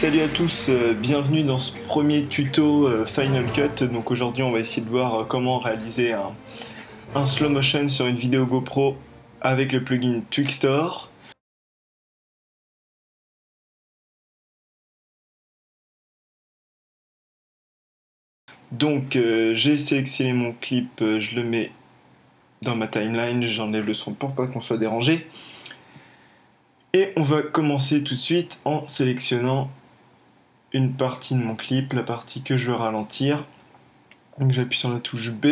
Salut à tous, bienvenue dans ce premier tuto Final Cut. Donc aujourd'hui on va essayer de voir comment réaliser un slow motion sur une vidéo GoPro avec le plugin Twixtor. Donc j'ai sélectionné mon clip, je le mets dans ma timeline, j'enlève le son pour pas qu'on soit dérangé. Et on va commencer tout de suite en sélectionnant une partie de mon clip, la partie que je veux ralentir. Donc j'appuie sur la touche B,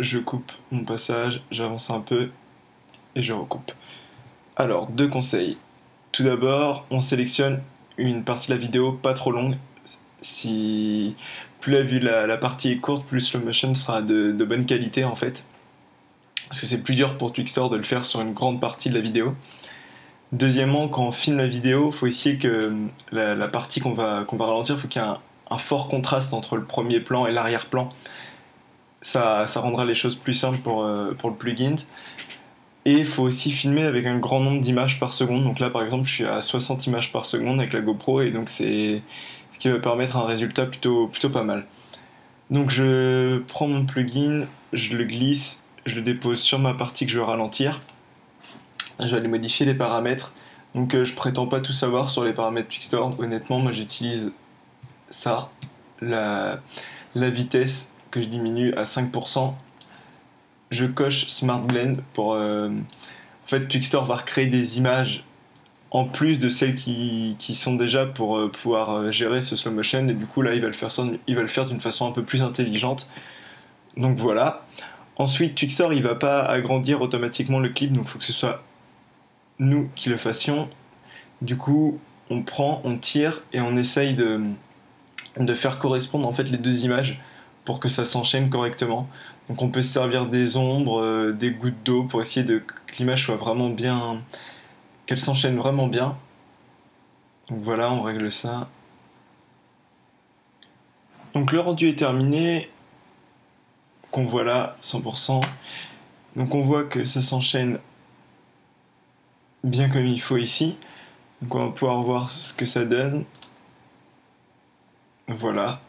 je coupe mon passage, j'avance un peu et je recoupe. Alors, deux conseils. Tout d'abord, on sélectionne une partie de la vidéo pas trop longue. Si plus la partie est courte, plus le slow motion sera de bonne qualité en fait. Parce que c'est plus dur pour Twixtor de le faire sur une grande partie de la vidéo. Deuxièmement, quand on filme la vidéo, il faut essayer que la partie qu'on va ralentir, il faut qu'il y ait un fort contraste entre le premier plan et l'arrière-plan. Ça rendra les choses plus simples pour le plugin. Et il faut aussi filmer avec un grand nombre d'images par seconde. Donc là, par exemple, je suis à 60 images par seconde avec la GoPro, et donc c'est ce qui va permettre un résultat plutôt pas mal. Donc je prends mon plugin, je le glisse, je le dépose sur ma partie que je veux ralentir. Je vais aller modifier les paramètres. Donc je prétends pas tout savoir sur les paramètres Twixtor. Honnêtement, moi j'utilise ça, la vitesse que je diminue à 5%. Je coche Smart Blend pour... En fait, Twixtor va recréer des images en plus de celles qui sont déjà pour pouvoir gérer ce slow motion. Et du coup, là, il va le faire d'une façon un peu plus intelligente. Donc voilà. Ensuite, Twixtor, il va pas agrandir automatiquement le clip. Donc il faut que ce soit nous qui le fassions. Du coup, on prend, on tire et on essaye de faire correspondre en fait les deux images pour que ça s'enchaîne correctement. Donc on peut se servir des ombres, des gouttes d'eau pour essayer que l'image soit vraiment bien, qu'elle s'enchaîne vraiment bien. Donc voilà, on règle ça. Donc le rendu est terminé, qu'on voit là, 100%. Donc on voit que ça s'enchaîne bien comme il faut ici. Donc on va pouvoir voir ce que ça donne. Voilà.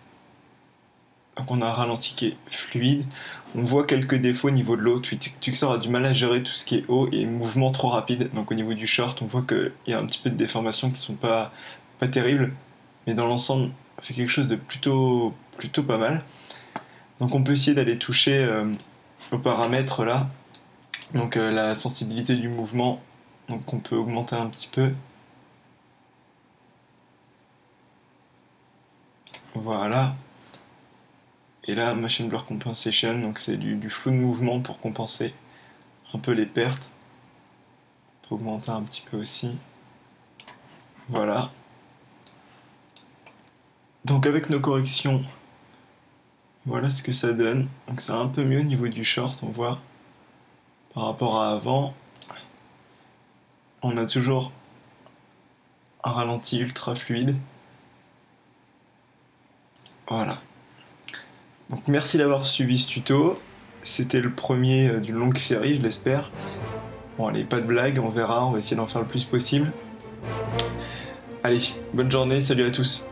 Donc on a un ralenti qui est fluide. On voit quelques défauts au niveau de l'eau. Twixtor a du mal à gérer tout ce qui est eau et mouvement trop rapide. Donc au niveau du short, on voit qu'il y a un petit peu de déformations qui sont pas terribles. Mais dans l'ensemble, on fait quelque chose de plutôt pas mal. Donc on peut essayer d'aller toucher aux paramètres là. Donc la sensibilité du mouvement. Donc on peut augmenter un petit peu. Voilà. Et là, Motion Blur Compensation, donc c'est du flou de mouvement pour compenser un peu les pertes. On peut augmenter un petit peu aussi. Voilà. Donc avec nos corrections, voilà ce que ça donne. Donc c'est un peu mieux au niveau du short, on voit, par rapport à avant. On a toujours un ralenti ultra fluide. Voilà. Donc merci d'avoir suivi ce tuto. C'était le premier d'une longue série, je l'espère. Bon allez, pas de blague, on verra, on va essayer d'en faire le plus possible. Allez, bonne journée, salut à tous.